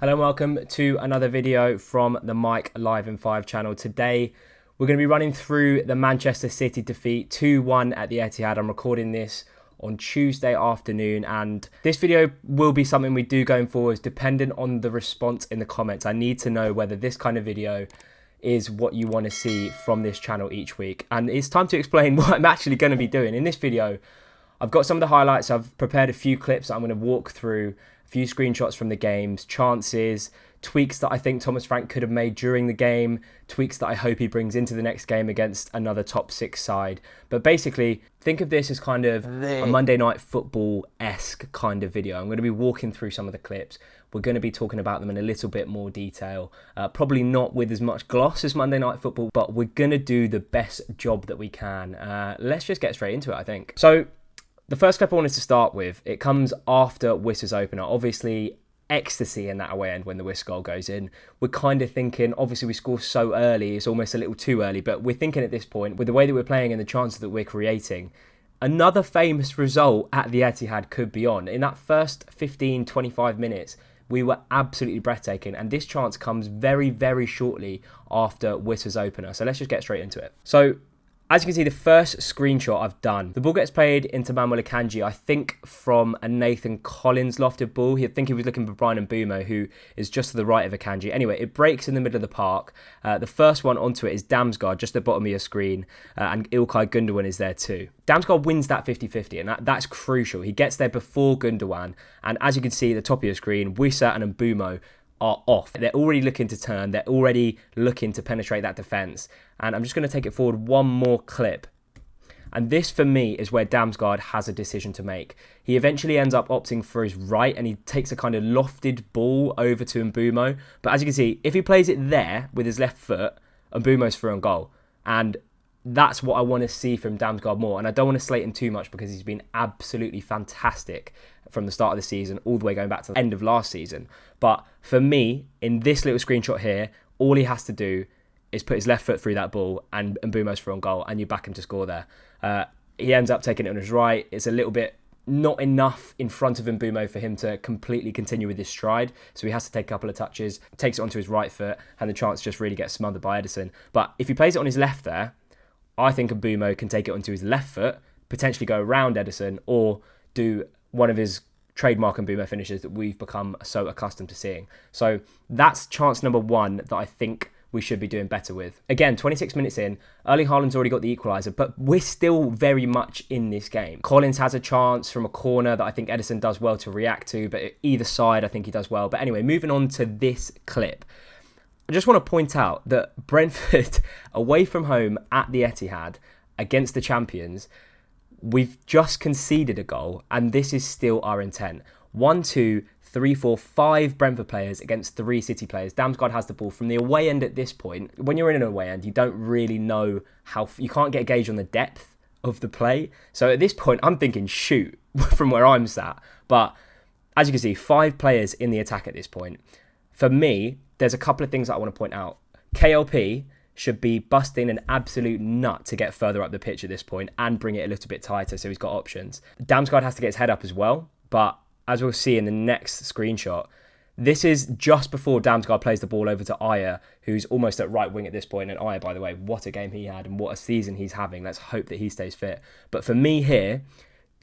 Hello and welcome to another video from the Mike Live in 5 channel. Today we're going to be running through the Manchester City defeat 2-1 at the Etihad. I'm recording this on Tuesday afternoon, and this video will be something we do going forward dependent on the response in the comments. I need to know whether this kind of video is what you want to see from this channel each week, and it's time to explain what I'm actually going to be doing. In this video I've got some of the highlights. I've prepared a few clips that I'm going to walk through, a few screenshots from the games, chances, tweaks that I think Thomas Frank could have made during the game, tweaks that I hope he brings into the next game against another top 6 side. But basically, think of this as kind of a Monday Night Football-esque kind of video. I'm going to be walking through some of the clips. We're going to be talking about them in a little bit more detail. Probably not with as much gloss as Monday Night Football, but we're going to do the best job that we can. Let's just get straight into it, I think. So, the first clip I wanted to start with, it comes after Wissa's opener. Obviously, ecstasy in that away end when the Wissa goal goes in. We're kind of thinking, obviously we score so early, it's almost a little too early, but we're thinking at this point, with the way that we're playing and the chances that we're creating, another famous result at the Etihad could be on. In that first 15, 25 minutes, we were absolutely breathtaking, and this chance comes very, very shortly after Wissa's opener. So let's just get straight into it. So, as you can see, the first screenshot I've done, the ball gets played into Manuel Akanji, I think from a Nathan Collins lofted ball. I think he was looking for Brian Mbeumo, who is just to the right of Akanji. Anyway, it breaks in the middle of the park. The first one onto it is Damsgaard, just at the bottom of your screen, and Ilkay Gundogan is there too. Damsgaard wins that 50-50, and that's crucial. He gets there before Gundogan, and as you can see at the top of your screen, Wissa and Mbeumo are off. They're already looking to turn. They're already looking to penetrate that defence. And I'm just going to take it forward one more clip. And this, for me, is where Damsgaard has a decision to make. He eventually ends up opting for his right, and he takes a kind of lofted ball over to Mbeumo. But as you can see, if he plays it there with his left foot, Mbeumo's through on goal. And that's what I want to see from Damsgaard more. And I don't want to slate him too much because he's been absolutely fantastic from the start of the season all the way going back to the end of last season. But for me, in this little screenshot here, all he has to do is put his left foot through that ball and Mbeumo's through on goal, and you back him to score there. He ends up taking it on his right. It's a little bit not enough in front of Mbeumo for him to completely continue with his stride, so he has to take a couple of touches, takes it onto his right foot, and the chance just really gets smothered by Ederson. But if he plays it on his left there, I think Mbeumo can take it onto his left foot, potentially go around Ederson, or do one of his trademark Mbeumo finishes that we've become so accustomed to seeing. So that's chance number one that I think we should be doing better with. Again, 26 minutes in, Erling Haaland's already got the equaliser, but we're still very much in this game. Collins has a chance from a corner that I think Ederson does well to react to, but either side I think he does well. But anyway, moving on to this clip. I just want to point out that Brentford, away from home at the Etihad against the champions, we've just conceded a goal, and this is still our intent. 1, 2, 3, 4, 5 Brentford players against 3 City players. Damsgaard has the ball from the away end at this point. When you're in an away end, you don't really know you can't get a gauge on the depth of the play. So at this point, I'm thinking shoot from where I'm sat. But as you can see, 5 players in the attack at this point. For me, there's a couple of things that I want to point out. KLP should be busting an absolute nut to get further up the pitch at this point and bring it a little bit tighter so he's got options. Damsgaard has to get his head up as well, but as we'll see in the next screenshot, this is just before Damsgaard plays the ball over to Ayer, who's almost at right wing at this point. And Ayer, by the way, what a game he had and what a season he's having. Let's hope that he stays fit. But for me here,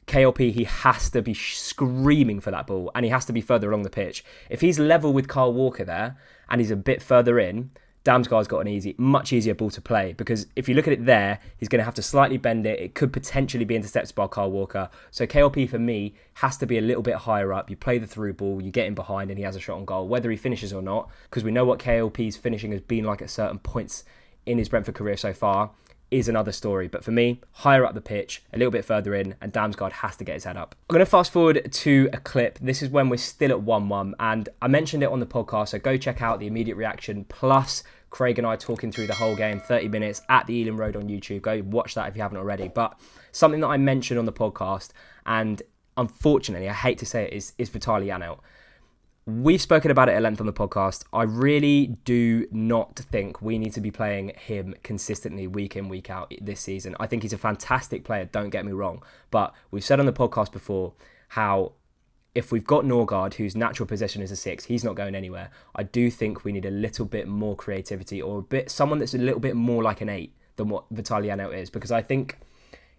KLP, he has to be screaming for that ball, and he has to be further along the pitch. If he's level with Kyle Walker there and he's a bit further in, Damsgaard's got an much easier ball to play, because if you look at it there, he's going to have to slightly bend it. It could potentially be intercepted by Kyle Walker. So KLP, for me, has to be a little bit higher up. You play the through ball, you get him behind, and he has a shot on goal, whether he finishes or not, because we know what KLP's finishing has been like at certain points in his Brentford career so far, is another story. But for me, higher up the pitch, a little bit further in, and Damsgaard has to get his head up. I'm going to fast forward to a clip. This is when we're still at 1-1, and I mentioned it on the podcast, so go check out the immediate reaction, plus Craig and I talking through the whole game, 30 minutes at the Ealing Road on YouTube. Go watch that if you haven't already. But something that I mentioned on the podcast, and unfortunately, I hate to say it, is Vitaly Janelt. We've spoken about it at length on the podcast. I really do not think we need to be playing him consistently week in, week out this season. I think he's a fantastic player, don't get me wrong. But we've said on the podcast before how if we've got Norgard, whose natural possession is a 6, he's not going anywhere. I do think we need a little bit more creativity, or someone that's a little bit more like an 8 than what Vitaly Janelt is, because I think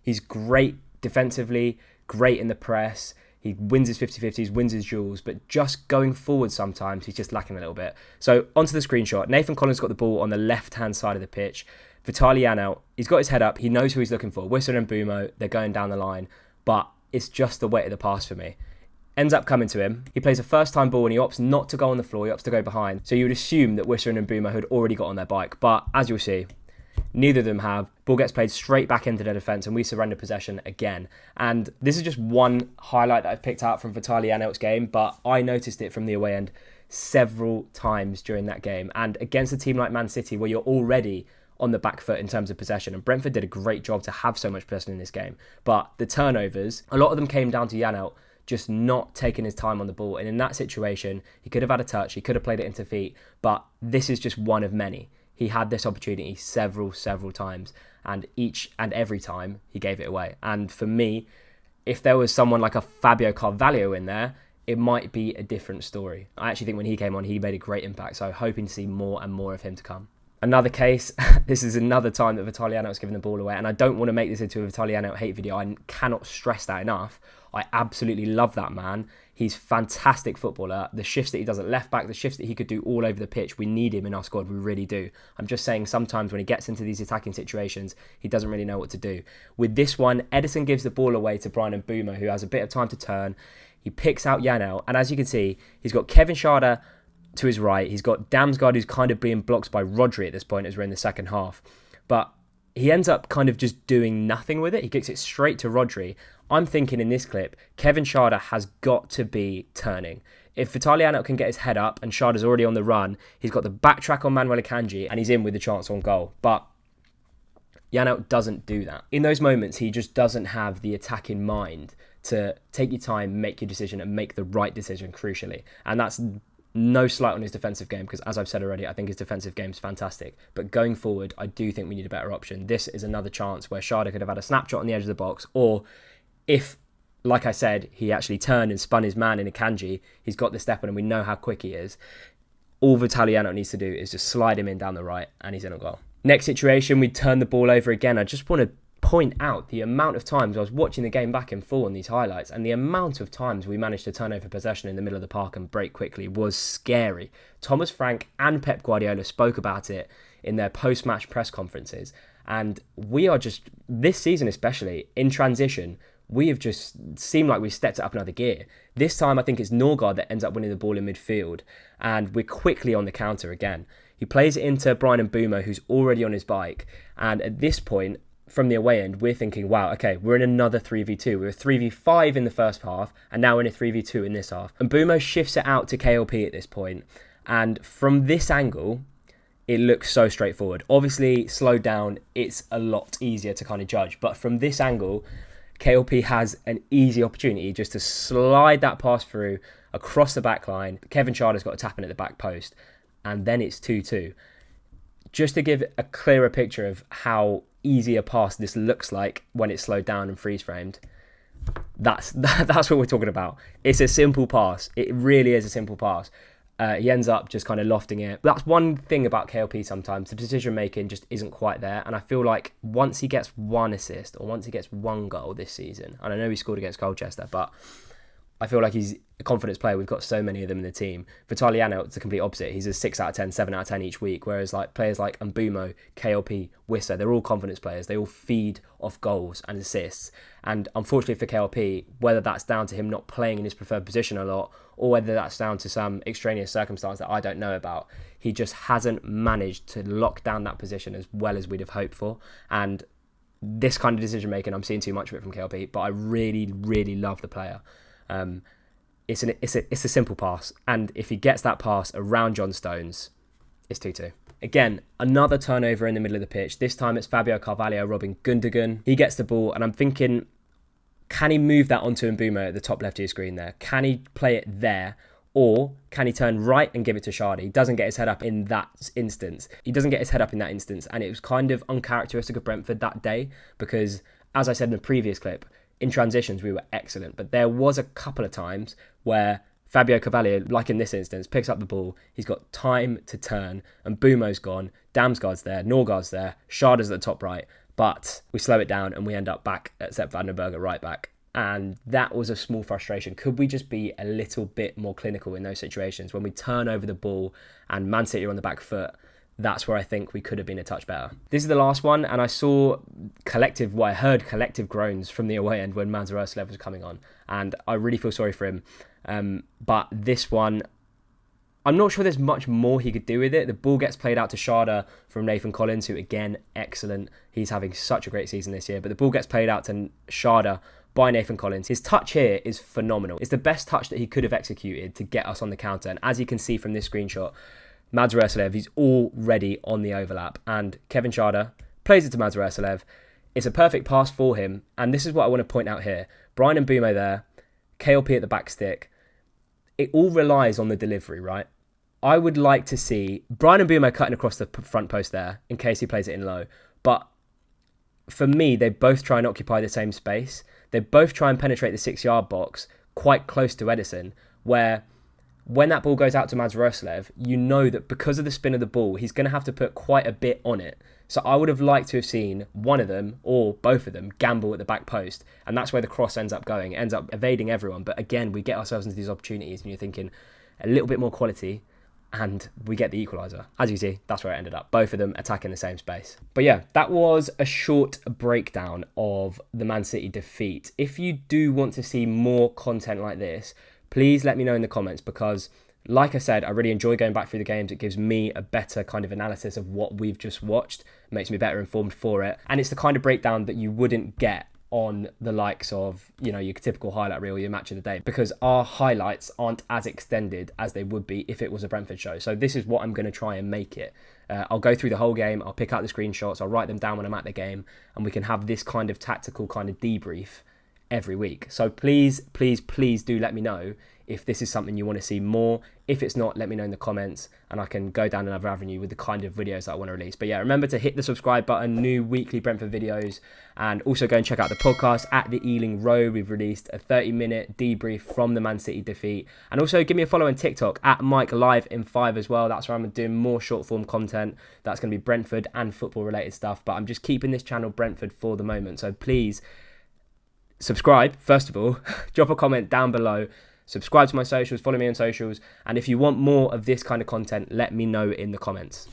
he's great defensively, great in the press. He wins his 50-50s, wins his duels, but just going forward sometimes he's just lacking a little bit. So onto the screenshot. Nathan Collins got the ball on the left-hand side of the pitch. Vitaly Janelt, he's got his head up. He knows who he's looking for. Whistle and Mbumo, they're going down the line. But it's just the weight of the pass for me. Ends up coming to him. He plays a first-time ball and he opts not to go on the floor. He opts to go behind. So you would assume that Whistle and Mbumo had already got on their bike. But as you'll see, neither of them have. Ball gets played straight back into their defence and we surrender possession again. And this is just one highlight that I've picked out from Vitaly Janelt's game, but I noticed it from the away end several times during that game. And against a team like Man City, where you're already on the back foot in terms of possession, and Brentford did a great job to have so much possession in this game. But the turnovers, a lot of them came down to Janelt just not taking his time on the ball. And in that situation, he could have had a touch, he could have played it into feet, but this is just one of many. He had this opportunity several times, and each and every time he gave it away. And for me, if there was someone like a Fabio Carvalho in there, it might be a different story. I actually think when he came on, he made a great impact. So hoping to see more and more of him to come. Another case, this is another time that Vitaly Janelt's given the ball away, and I don't want to make this into a Vitaly Janelt hate video. I cannot stress that enough. I absolutely love that man. He's a fantastic footballer. The shifts that he does at left back, the shifts that he could do all over the pitch, we need him in our squad, we really do. I'm just saying sometimes when he gets into these attacking situations, he doesn't really know what to do. With this one, Edison gives the ball away to Bryan Mbeumo, who has a bit of time to turn. He picks out Janelt, and as you can see, he's got Kevin Schade to his right. He's got Damsgaard, who's kind of being blocked by Rodri at this point as we're in the second half. But he ends up kind of just doing nothing with it. He kicks it straight to Rodri. I'm thinking in this clip, Kevin Schade has got to be turning. If Vitaly Janelt can get his head up and Schade's already on the run, he's got the backtrack on Manuel Akanji and he's in with the chance on goal. But Janelt doesn't do that. In those moments, he just doesn't have the attack in mind to take your time, make your decision, and make the right decision, crucially. And that's no slight on his defensive game, because as I've said already, I think his defensive game is fantastic. But going forward, I do think we need a better option. This is another chance where Schade could have had a snapshot on the edge of the box, or if, like I said, he actually turned and spun his man in Akanji, he's got the step on and we know how quick he is. All Vitaly Janelt needs to do is just slide him in down the right and he's in a goal. Next situation, we turn the ball over again. I just want to point out the amount of times I was watching the game back in full on these highlights, and the amount of times we managed to turn over possession in the middle of the park and break quickly was scary. Thomas Frank and Pep Guardiola spoke about it in their post-match press conferences, and we are just, this season especially, in transition, we have just seemed like we've stepped it up another gear. This time I think it's Norgard that ends up winning the ball in midfield, and we're quickly on the counter again. He plays it into Bryan Mbeumo, who's already on his bike, and at this point, from the away end, we're thinking, wow, okay, we're in another 3v2. We were 3v5 in the first half, and now we're in a 3v2 in this half. And Mbeumo shifts it out to KLP at this point, and from this angle, it looks so straightforward. Obviously, slowed down, it's a lot easier to kind of judge, but from this angle, KLP has an easy opportunity just to slide that pass through across the back line. Kevin Schade's got a tap in at the back post, and then it's 2-2. Just to give a clearer picture of how easy a pass this looks like when it's slowed down and freeze framed, that's what we're talking about. It's a simple pass. It really is a simple pass. He ends up just kind of lofting it. That's one thing about KLP sometimes. The decision making just isn't quite there. And I feel like once he gets one assist or once he gets one goal this season, and I know he scored against Colchester, but I feel like he's a confidence player. We've got so many of them in the team. Vitaly Janelt, it's the complete opposite. He's a 6 out of 10, 7 out of 10 each week. Whereas like players like Mbeumo, KLP, Wissa, they're all confidence players. They all feed off goals and assists. And unfortunately for KLP, whether that's down to him not playing in his preferred position a lot, or whether that's down to some extraneous circumstance that I don't know about, he just hasn't managed to lock down that position as well as we'd have hoped for. And this kind of decision making, I'm seeing too much of it from KLP, but I really, really love the player. It's a simple pass, and if he gets that pass around John Stones, it's 2-2. Again, another turnover in the middle of the pitch. This time it's Fabio Carvalho robbing Gundogan. He gets the ball, and I'm thinking, can he move that onto Mbeumo at the top left of your screen there? Can he play it there? Or can he turn right and give it to Schade? He doesn't get his head up in that instance. And it was kind of uncharacteristic of Brentford that day because, as I said in the previous clip, in transitions we were excellent. But there was a couple of times where Fabio Carvalho, like in this instance, picks up the ball. He's got time to turn, and Bumo's gone. Damsgaard's there, Norgaard's there, Schada's at the top right. But we slow it down and we end up back at Sepp Vandenberg at right back. And that was a small frustration. Could we just be a little bit more clinical in those situations? When we turn over the ball and Man City are on the back foot, that's where I think we could have been a touch better. This is the last one, and I heard collective groans from the away end when Manzer Erslev was coming on. And I really feel sorry for him. But this one, I'm not sure there's much more he could do with it. The ball gets played out to Schada from Nathan Collins, who, again, excellent. He's having such a great season this year. But the ball gets played out to Schada by Nathan Collins. His touch here is phenomenal. It's the best touch that he could have executed to get us on the counter. And as you can see from this screenshot, Manzer Erslev, he's already on the overlap. And Kevin Schada plays it to Manzer Erslev. It's a perfect pass for him. And this is what I want to point out here. Brian and Bumo there, KLP at the back stick. It all relies on the delivery, right? I would like to see Brian and Bumo cutting across the front post there in case he plays it in low. But for me, they both try and occupy the same space. They both try and penetrate the 6-yard box quite close to Edison, where when that ball goes out to Manzer Erslev, you know that because of the spin of the ball, he's going to have to put quite a bit on it. So I would have liked to have seen one of them or both of them gamble at the back post, and that's where the cross ends up going. It ends up evading everyone. But again, we get ourselves into these opportunities and you're thinking a little bit more quality and we get the equaliser. As you see, that's where it ended up. Both of them attacking the same space. But yeah, that was a short breakdown of the Man City defeat. If you do want to see more content like this, please let me know in the comments, because like I said, I really enjoy going back through the games. It gives me a better kind of analysis of what we've just watched. It makes me better informed for it. And it's the kind of breakdown that you wouldn't get on the likes of, you know, your typical highlight reel, your match of the day, because our highlights aren't as extended as they would be if it was a Brentford show. So this is what I'm going to try and make it. I'll go through the whole game. I'll pick out the screenshots. I'll write them down when I'm at the game, and we can have this kind of tactical kind of debrief every week. So please, please, please do let me know if this is something you want to see more. If it's not, let me know in the comments and I can go down another avenue with the kind of videos that I want to release. But yeah, remember to hit the subscribe button, new weekly Brentford videos, and also go and check out the podcast at the Ealing Road. We've released a 30-minute debrief from the Man City defeat. And also give me a follow on TikTok at Mike Live in 5 as well. That's where I'm doing more short form content. That's going to be Brentford and football related stuff. But I'm just keeping this channel Brentford for the moment. So please subscribe, first of all, drop a comment down below. Subscribe to my socials, follow me on socials, and if you want more of this kind of content, let me know in the comments.